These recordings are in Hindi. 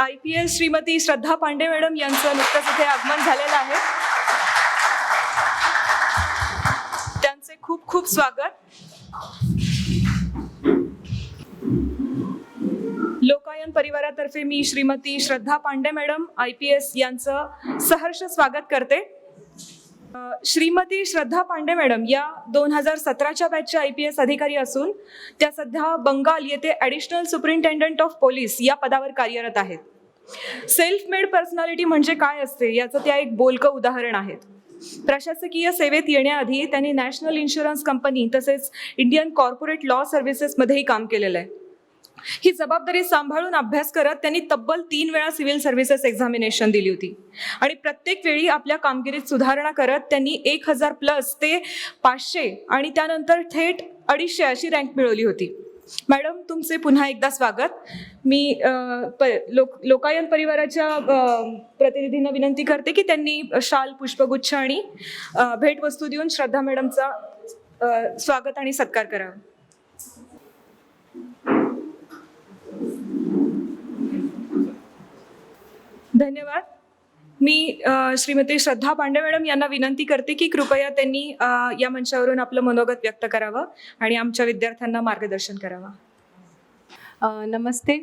IPS श्रीमती श्रद्धा पांडे मॅडम यांचं नुकतंच इथे आगमन झालेलं आहे. त्यांचे खूप खूप स्वागत. लोकायन परिवारातर्फे मी श्रीमती श्रद्धा पांडे मॅडम IPS यांचं सहर्ष स्वागत करते. श्रीमती श्रद्धा पांडे मॅडम या 2017च्या बॅचच्या IPS अधिकारी असून त्या सध्या बंगाल येथे ॲडिशनल सुपरिंटेंडंट ऑफ पोलीस या पदावर कार्यरत आहेत. सेल्फ मेड पर्सनॅलिटी म्हणजे काय असते याचं त्या एक बोलकं उदाहरण आहेत. प्रशासकीय सेवेत येण्याआधी त्यांनी नॅशनल इन्शुरन्स कंपनी तसेच इंडियन कॉर्पोरेट लॉ सर्व्हिसेसमध्येही काम केलेलं आहे. ही जबाबदारी सांभाळून अभ्यास करत त्यांनी तब्बल 3 वेळा सिव्हिल सर्व्हिसेस एक्झामिनेशन दिली होती आणि प्रत्येक वेळी आपल्या कामगिरीत सुधारणा करत त्यांनी 1000+ ते 500 आणि त्यानंतर थेट 250 अशी रँक मिळवली होती. मॅडम तुमचे पुन्हा एकदा स्वागत. मी लोकायन परिवाराच्या प्रतिनिधींना विनंती करते की त्यांनी शाल, पुष्पगुच्छ आणि भेटवस्तू देऊन श्रद्धा मॅडमचा स्वागत आणि सत्कार करावा. धन्यवाद. मी श्रीमती श्रद्धा पांडे मॅडम यांना विनंती करते की कृपया त्यांनी या मंचावरून आपलं मनोगत व्यक्त करावं आणि आमच्या विद्यार्थ्यांना मार्गदर्शन करावं. नमस्ते.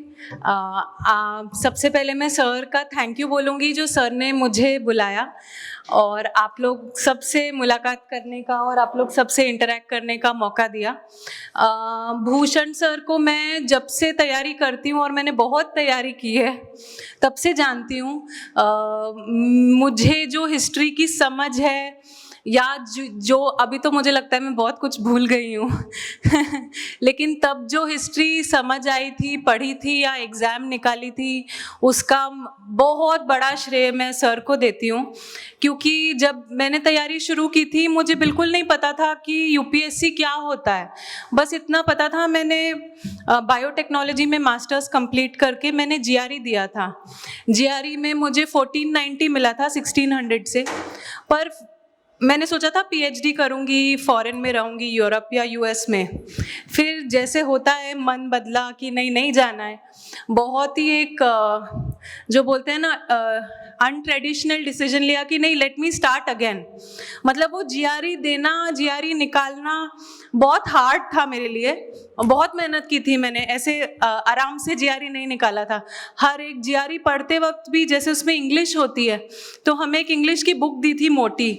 सबसे पहले मैं सर का थैंक यू बोलूँगी जो सर ने मुझे बुलाया और आप लोग सबसे मुलाकात करने का और आप लोग सबसे इंटरेक्ट करने का मौका दिया. भूषण सर को मैं जब से तैयारी करती हूँ और मैंने बहुत तैयारी की है तब से जानती हूँ. मुझे जो हिस्ट्री की समझ है या जो अभी तो मुझे लगता है मैं बहुत कुछ भूल गई हूँ लेकिन तब जो हिस्ट्री समझ आई थी, पढ़ी थी या एग्ज़ाम निकाली थी, उसका बहुत बड़ा श्रेय मैं सर को देती हूँ. क्योंकि जब मैंने तैयारी शुरू की थी मुझे बिल्कुल नहीं पता था कि UPSC क्या होता है. बस इतना पता था, मैंने बायोटेक्नोलॉजी में मास्टर्स कंप्लीट करके मैंने GRE दिया था. GRE में मुझे 1490 मिला था 1600 से. पर मैंने सोचा था PhD करूँगी, फॉरेन में रहूँगी, यूरोप या US में. फिर जैसे होता है मन बदला कि नहीं जाना है. बहुत ही एक जो बोलते हैं ना अनट्रेडिशनल डिसीजन लिया कि नहीं, लेट मी स्टार्ट अगेन. मतलब वो GRE देना, GRE निकालना बहुत हार्ड था मेरे लिए. बहुत मेहनत की थी मैंने, ऐसे आराम से GRE नहीं निकाला था. हर एक GRE पढ़ते वक्त भी जैसे उसमें इंग्लिश होती है तो हमें एक इंग्लिश की बुक दी थी मोटी,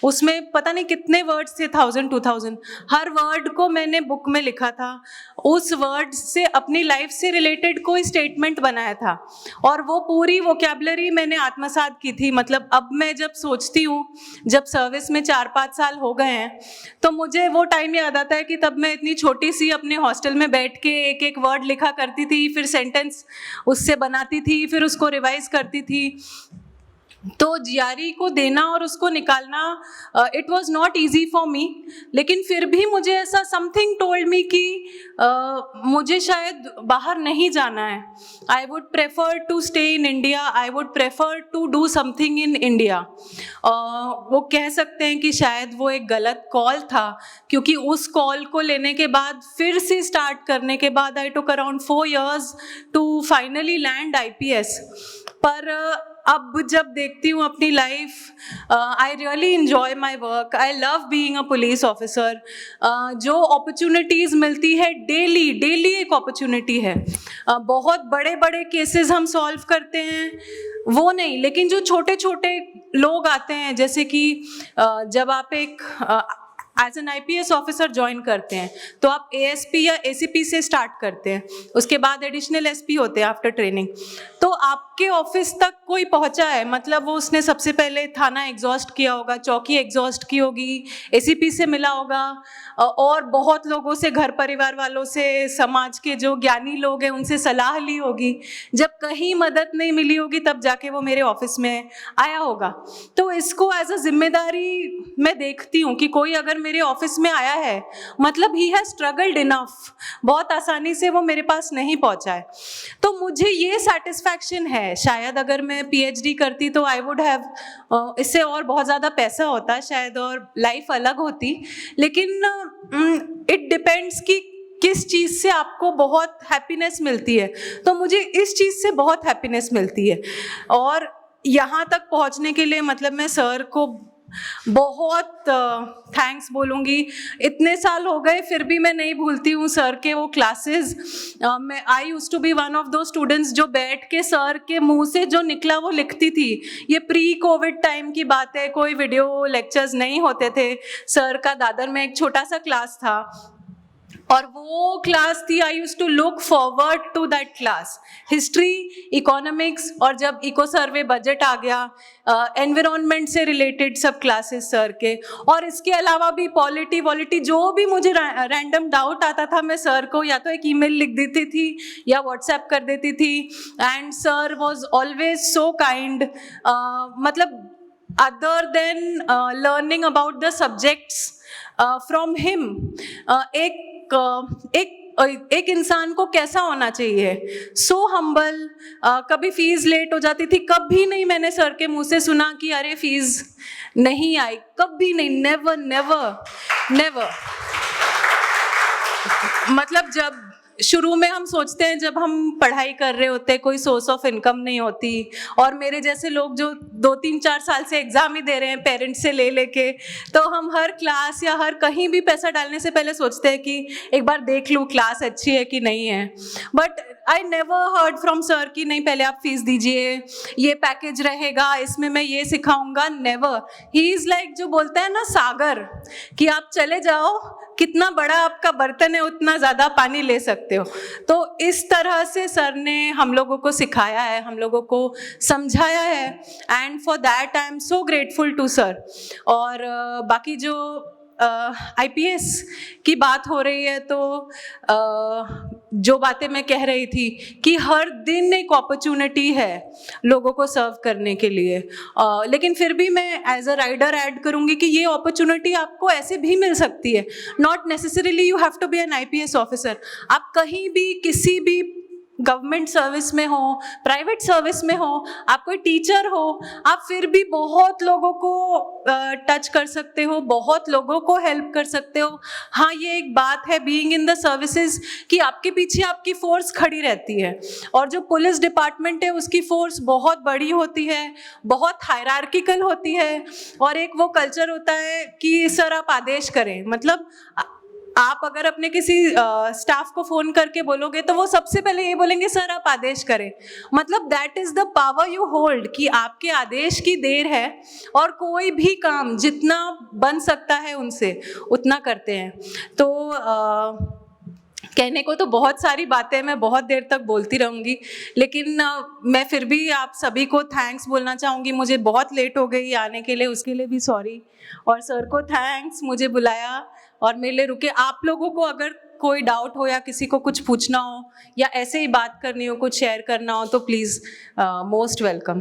उसमें पता नहीं कितने वर्ड्स थे, 1000-2000. हर वर्ड को मैंने बुक में लिखा था, उस वर्ड से अपनी लाइफ से रिलेटेड कोई स्टेटमेंट बनाया था और वो पूरी वोकैबुलरी मैंने आत्मसात की थी. मतलब अब मैं जब सोचती हूँ, जब सर्विस में 4-5 साल हो गए हैं तो मुझे वो टाइम याद आता है कि तब मैं इतनी छोटी सी अपने हॉस्टल में बैठ के एक एक वर्ड लिखा करती थी, फिर सेंटेंस उससे बनाती थी, फिर उसको रिवाइज करती थी. तो GRE को देना और उसको निकालना it was not easy for me. लेकिन फिर भी मुझे ऐसा समथिंग टोल्ड मी कि मुझे शायद बाहर नहीं जाना है. I would prefer to stay in India, I would prefer to do something in India. वो कह सकते हैं कि शायद वो एक गलत कॉल था, क्योंकि उस कॉल को लेने के बाद फिर से स्टार्ट करने के बाद I took around 4 years to finally land IPS. पर अब जब देखती हूँ अपनी life, I really enjoy my work. I love being a police officer. जो अपॉर्चुनिटीज़ मिलती है डेली एक अपॉर्चुनिटी है. बहुत बड़े बड़े केसेस हम सॉल्व करते हैं वो नहीं, लेकिन जो छोटे छोटे लोग आते हैं, जैसे कि जब आप एक as an IPS officer join करते हैं तो आप ASP या ACP से स्टार्ट करते हैं, उसके बाद एडिशनल SP होते हैं आफ्टर ट्रेनिंग. तो आपके ऑफिस तक कोई पहुंचा है, मतलब वो उसने सबसे पहले थाना एग्जॉस्ट किया होगा, चौकी एग्जॉस्ट की होगी, ACP से मिला होगा और बहुत लोगों से, घर परिवार वालों से, समाज के जो ज्ञानी लोग हैं उनसे सलाह ली होगी. जब कहीं मदद नहीं मिली होगी तब जाके वो मेरे ऑफिस में आया होगा. तो इसको एज अ जिम्मेदारी मैं देखती हूँ कि कोई अगर मेरे ऑफिस में आया है मतलब ही हैज स्ट्रगल्ड इनफ, बहुत आसानी से वो मेरे पास नहीं पहुंचा है. तो मुझे ये सेटिस्फैक्शन है. शायद अगर मैं PhD करती तो आई वुड हैव, इससे और बहुत ज़्यादा पैसा होता शायद और लाइफ अलग होती. लेकिन इट डिपेंड्स कि किस चीज़ से आपको बहुत हैप्पीनेस मिलती है, तो मुझे इस चीज़ से बहुत हैप्पीनेस मिलती है। और यहाँ तक पहुँचने के लिए मतलब मैं सर को बहुत थैंक्स बोलूँगी। इतने साल हो गए फिर भी मैं नहीं भूलती हूँ सर के वो क्लासेस। मैं I used to be one of दो स्टूडेंट्स जो बैठ के सर के मुंह से जो निकला वो लिखती थी। ये प्री कोविड टाइम की बात है, कोई वीडियो लेक्चर्स नहीं होते थे। सर का दादर में एक छोटा सा क्लास था और वो क्लास थी, I used to look forward to that class. History, economics और जब इको सर्वे बजट आ गया, एनवायरनमेंट से रिलेटेड सब क्लासेस सर के। और इसके अलावा भी पॉलिटी जो भी मुझे रैंडम डाउट आता था मैं सर को या तो एक ईमेल लिख देती थी या व्हाट्सएप कर देती थी। And sir was always so kind. मतलब other than learning about the subjects from him, एक इंसान को कैसा होना चाहिए, सो हम्बल। कभी फीस लेट हो जाती थी, कभी नहीं मैंने सर के मुंह से सुना कि अरे फीस नहीं आई, कभी नहीं, नेवर नेवर नेवर। मतलब जब शुरू में हम सोचते हैं जब हम पढ़ाई कर रहे होते हैं कोई सोर्स ऑफ इनकम नहीं होती, और मेरे जैसे लोग जो 2-3-4 साल से एग्जाम ही दे रहे हैं पेरेंट्स से ले लेके, तो हम हर क्लास या हर कहीं भी पैसा डालने से पहले सोचते हैं कि एक बार देख लूँ क्लास अच्छी है कि नहीं है। But I never heard from sir कि नहीं पहले आप फीस दीजिए, ये पैकेज रहेगा, इसमें मैं ये सिखाऊंगा। नेवर। ही इज़ लाइक जो बोलता है ना सागर, कि आप चले जाओ, कितना बड़ा आपका बर्तन है उतना ज़्यादा पानी ले सकते हो। तो इस तरह से सर ने हम लोगों को सिखाया है, हम लोगों को समझाया है, and for that I am so grateful to sir. और बाकी जो IPS की बात हो रही है, तो जो बातें मैं कह रही थी कि हर दिन एक अपॉर्चुनिटी है लोगों को सर्व करने के लिए, लेकिन फिर भी मैं एज अ राइडर ऐड करूँगी कि ये अपॉर्चुनिटी आपको ऐसे भी मिल सकती है। Not necessarily you have to be an IPS officer. आप कहीं भी किसी भी गवर्नमेंट सर्विस में हो, प्राइवेट सर्विस में हो, आप कोई टीचर हो, आप फिर भी बहुत लोगों को टच कर सकते हो, बहुत लोगों को हेल्प कर सकते हो। हाँ, ये एक बात है बीइंग इन द सर्विसेज कि आपके पीछे आपकी फोर्स खड़ी रहती है, और जो पुलिस डिपार्टमेंट है उसकी फोर्स बहुत बड़ी होती है, बहुत हायरार्किकल होती है, और एक वो कल्चर होता है कि सर आप आदेश करें। मतलब आप अगर अपने किसी स्टाफ को फ़ोन करके बोलोगे तो वो सबसे पहले ये बोलेंगे सर आप आदेश करें। मतलब that is the power you hold, कि आपके आदेश की देर है और कोई भी काम जितना बन सकता है उनसे उतना करते हैं। तो कहने को तो बहुत सारी बातें मैं बहुत देर तक बोलती रहूँगी, लेकिन मैं फिर भी आप सभी को थैंक्स बोलना चाहूँगी। मुझे बहुत लेट हो गई आने के लिए, उसके लिए भी सॉरी, और सर को थैंक्स मुझे बुलाया और मेरे लिए रुके। आप लोगों को अगर कोई डाउट हो या किसी को कुछ पूछना हो या ऐसे ही बात करनी हो, कुछ शेयर करना हो, तो प्लीज़ मोस्ट वेलकम।